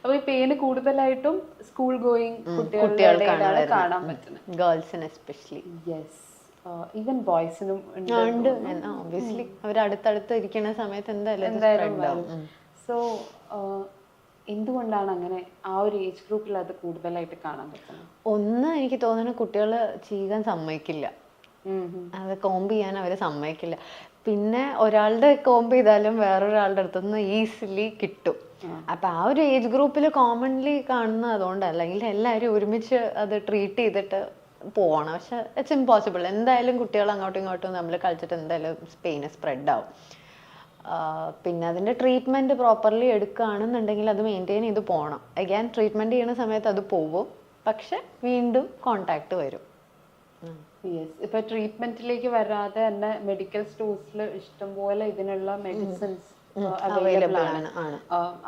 അപ്പൊ ഈ പെയിന് കൂടുതലായിട്ടും സ്കൂൾ ഗോയിങ് കുട്ടികളുടെ കാണാൻ പറ്റുന്നത്, ഗേൾസിന് എസ്പെഷ്യലി. യെസ്, ഈവൻ ബോയ്സിനും ഉണ്ട്. ഒബ്വിയസ്ലി അവർ അടുത്തടുത്ത് ഇരിക്കുന്ന സമയത്ത് എന്തായാലും. സോ എന്തുകൊണ്ടാണ് അങ്ങനെ ആ ഒരു ഏജ് ഗ്രൂപ്പിൽ അത് കൂടുതലായിട്ട് കാണാൻ പറ്റുന്നത്? ഒന്ന്, എനിക്ക് തോന്നുന്നു കുട്ടികൾ ചെയ്യാൻ സമ്മതിക്കില്ല, അത് കോംബ് ചെയ്യാൻ അവർ സമ്മതിക്കില്ല. പിന്നെ ഒരാളുടെ കോംബ് ചെയ്താലും വേറൊരാളുടെ അടുത്തുനിന്ന് ഈസിലി കിട്ടും. അപ്പൊ ആ ഒരു ഏജ് ഗ്രൂപ്പിൽ കോമൺലി കാണുന്ന അതുകൊണ്ട്, അല്ലെങ്കിൽ എല്ലാവരും ഒരുമിച്ച് അത് ട്രീറ്റ് ചെയ്തിട്ട് പോകണം. പക്ഷെ ഇറ്റ്സ് ഇമ്പോസിബിൾ. എന്തായാലും കുട്ടികൾ അങ്ങോട്ടും ഇങ്ങോട്ടും നമ്മൾ കളിച്ചിട്ട് എന്തായാലും പെയിന് സ്പ്രെഡ് ആവും. പിന്നെ അതിൻ്റെ ട്രീറ്റ്മെൻറ്റ് പ്രോപ്പർലി എടുക്കുകയാണെന്നുണ്ടെങ്കിൽ അത് മെയിൻറ്റെയിൻ ചെയ്ത് പോകണം. അഗൈൻ ട്രീറ്റ്മെൻറ്റ് ചെയ്യുന്ന സമയത്ത് അത് പോവും, പക്ഷെ വീണ്ടും കോണ്ടാക്ട് വരും. യെസ്, ഇപ്പൊ ട്രീറ്റ്മെന്റിലേക്ക് വരാതെ തന്നെ മെഡിക്കൽ സ്റ്റോഴ്സിൽ ഇഷ്ടംപോലെ ഇതിനുള്ള മെഡിസിൻസ് അവൈലബിൾ ആണ്.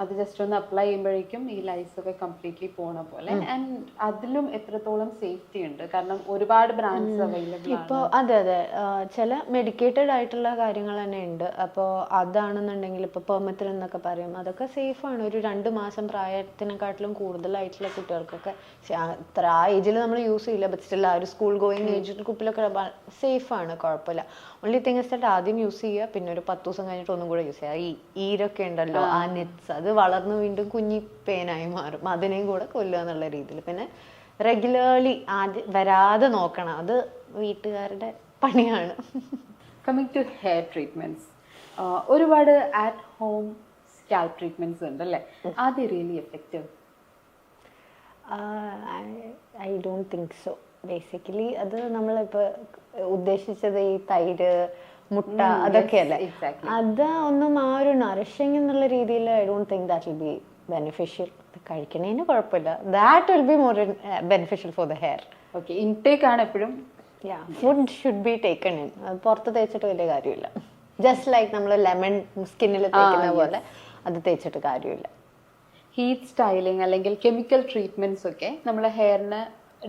അത് ജസ്റ്റ് ഒന്ന് അപ്ലൈ ചെയ്യുമ്പോഴേക്കും ഈ ലൈസ് ഒക്കെ കംപ്ലീറ്റ്ലി പോണ പോലെ. ആൻഡ് അതിലും എത്രത്തോളം സേഫ്റ്റി ഉണ്ട്, കാരണം ഒരുപാട് ബ്രാൻഡ്സ് അവൈലബിൾ ആണ്. അതെ, ചില മെഡിക്കേറ്റഡ് ആയിട്ടുള്ള കാര്യങ്ങൾ തന്നെ ഉണ്ട്. അപ്പോൾ അതാണെന്നുണ്ടെങ്കിൽ ഇപ്പോൾ പെർമിത്തിൽ എന്നൊക്കെ പറയും, അതൊക്കെ സേഫാണ്. ഒരു 2 മാസം പ്രായത്തിനെക്കാട്ടിലും കൂടുതലായിട്ടുള്ള കുട്ടികൾക്കൊക്കെ അത്ര ആ ഏജിൽ നമ്മൾ യൂസ് ചെയ്യില്ല, ബട്ട് സ്റ്റിൽ ആ ഒരു സ്കൂൾ ഗോയിങ് ഏജ് ഗ്രൂപ്പിലൊക്കെ സേഫാണ്, കുഴപ്പമില്ല. ഓൺലി തിങ് ഇസ് ദാറ്റ് ആദ്യം യൂസ് ചെയ്യുക, പിന്നെ ഒരു 10 ദിവസം കഴിഞ്ഞിട്ട് ഒന്നും കൂടെ യൂസ് ചെയ്യുക. ഈ ഈരൊക്കെ ഉണ്ടല്ലോ, ആ നെറ്റ്സ്, അത് വളർന്ന് വീണ്ടും കുഞ്ഞി പേനായി മാറും, അതിനെയും കൂടെ കൊല്ലുക എന്നുള്ള രീതിയിൽ. പിന്നെ റെഗുലർലി ആദ്യം വരാതെ നോക്കണം, അത് വീട്ടുകാരുടെ പണിയാണ്. കമ്മിങ് ടു ഹെയർ ട്രീറ്റ്മെന്റ്സ്, ഒരുപാട് അറ്റ് ഹോം സ്കാൽപ് ട്രീറ്റ്മെന്റ്സ് ഉണ്ട് അല്ലേ? അത് really effective? I don't think so. Basically അത് നമ്മളിപ്പോൾ ഉദ്ദേശിച്ചത് ഈ തൈര്, മുട്ട, അതൊക്കെയല്ലേ, അത് ഒന്നും ആ ഒരു നറിഷിങ് എന്നുള്ള രീതിയിൽ I don't think that will be beneficial. കഴിക്കണേന് കുഴപ്പമില്ല, that will be more beneficial for the hair. Okay, intake ആണ് എപ്പോഴും. Food should be taken in. പുറത്ത് തേച്ചിട്ട് വലിയ കാര്യമില്ല. ജസ്റ്റ് ലൈക്ക് നമ്മൾ ലെമൺ സ്കിന്നിൽ തേക്കുന്ന പോലെ അത് തേച്ചിട്ട് കാര്യമില്ല. ഹീറ്റ് സ്റ്റൈലിംഗ് അല്ലെങ്കിൽ കെമിക്കൽ ട്രീറ്റ്മെന്റ്സ് ഒക്കെ നമ്മളെ ഹെയറിന്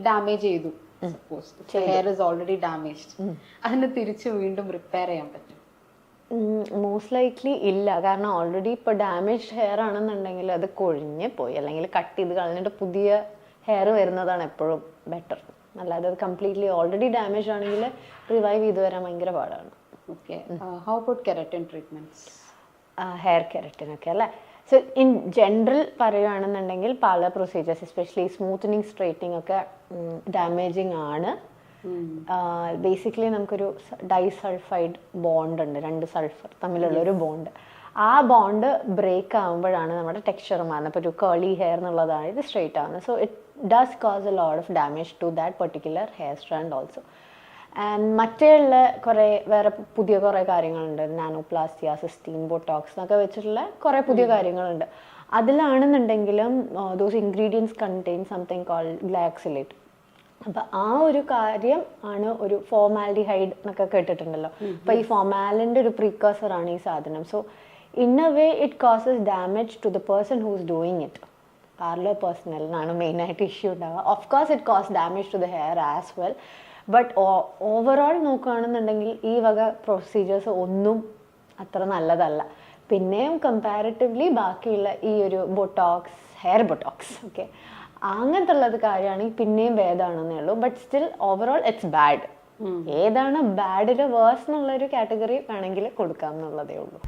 ഡാമേജ് ചെയ്തു, ഹെയർ ഇസ് ഓൾറെഡി ഡാമേജ്ഡ്, അതിന് തിരിച്ച് വീണ്ടും റിപ്പയർ ചെയ്യാൻ പറ്റും? മോസ്റ്റ് ലൈക്ലി ഇല്ല. കാരണം ഓൾറെഡി ഇപ്പോൾ ഡാമേജ്ഡ് ഹെയർ ആണെന്നുണ്ടെങ്കിൽ അത് കൊഴിഞ്ഞ് പോയി, അല്ലെങ്കിൽ കട്ട് ചെയ്ത് കളഞ്ഞിട്ട് പുതിയ ഹെയർ വരുന്നതാണ് എപ്പോഴും ബെറ്റർ. അല്ലാതെ അത് കംപ്ലീറ്റ്ലി ഓൾറെഡി ഡാമേജ് ആണെങ്കിൽ റിവൈവ് ചെയ്ത് വരാൻ ഭയങ്കര പാടാണ്. Okay, how about keratin treatments? Hair കെരട്ടിനൊക്കെ അല്ലേ? സോ ഇൻ ജനറൽ പറയുകയാണെന്നുണ്ടെങ്കിൽ പല പ്രൊസീജിയേഴ്സ്, എസ്പെഷ്യലി സ്മൂത്തനിങ്, സ്ട്രൈറ്റനിങ് ഒക്കെ ഡാമേജിങ് ആണ്. ബേസിക്കലി നമുക്കൊരു ഡൈസൾഫൈഡ് ബോണ്ട് ഉണ്ട്, 2 സൾഫർ തമ്മിലുള്ളൊരു ബോണ്ട്. ആ ബോണ്ട് ബ്രേക്ക് ആകുമ്പോഴാണ് നമ്മുടെ ടെക്സ്ചർ മാറുന്നത്. അപ്പോൾ ഒരു കേളി ഹെയർ എന്നുള്ളതാണ് ഇത് സ്ട്രൈറ്റ് ആവുന്നത്. So it does cause a lot of damage to that particular hair strand also. And മറ്റുള്ള കുറേ വേറെ പുതിയ കുറേ കാര്യങ്ങളുണ്ട്, നാനോപ്ലാസ്റ്റിയ, സിസ്റ്റീൻ, ബോട്ടോക്സ് എന്നൊക്കെ വെച്ചിട്ടുള്ള കുറേ പുതിയ കാര്യങ്ങളുണ്ട്. അതിലാണെന്നുണ്ടെങ്കിലും those ingredients contain something called glyoxylate. അപ്പം ആ ഒരു കാര്യം ആണ് ഒരു ഫോർമാൽഡിഹൈഡ് എന്നൊക്കെ കേട്ടിട്ടുണ്ടല്ലോ. അപ്പം ഈ ഫോർമാലിൻ്റെ ഒരു പ്രീകേഴ്സർ ആണ് ഈ സാധനം. So in a way it causes damage to the person who's doing it. Parlour പേഴ്സണലിനാണ് മെയിനായിട്ട് ഇഷ്യൂ ഉണ്ടാവുക. Of course it cause damage to the hair as well. But overall നോക്കുകയാണെന്നുണ്ടെങ്കിൽ ഈ വക പ്രൊസീജിയേഴ്സ് ഒന്നും അത്ര നല്ലതല്ല. പിന്നെയും കമ്പാരിറ്റീവ്ലി ബാക്കിയുള്ള ഈ ഒരു ബൊട്ടോക്സ്, ഹെയർ ബൊട്ടോക്സ്, ഓക്കെ, അങ്ങനത്തെ ഉള്ളത് കാര്യമാണെങ്കിൽ പിന്നെയും ഭേദമാണെന്നേ ഉള്ളൂ. But still overall it's bad. ഏതാണ് ബാഡിൽ വേഴ്സ് എന്നുള്ളൊരു കാറ്റഗറി വേണമെങ്കിൽ കൊടുക്കാം എന്നുള്ളതേ ഉള്ളൂ.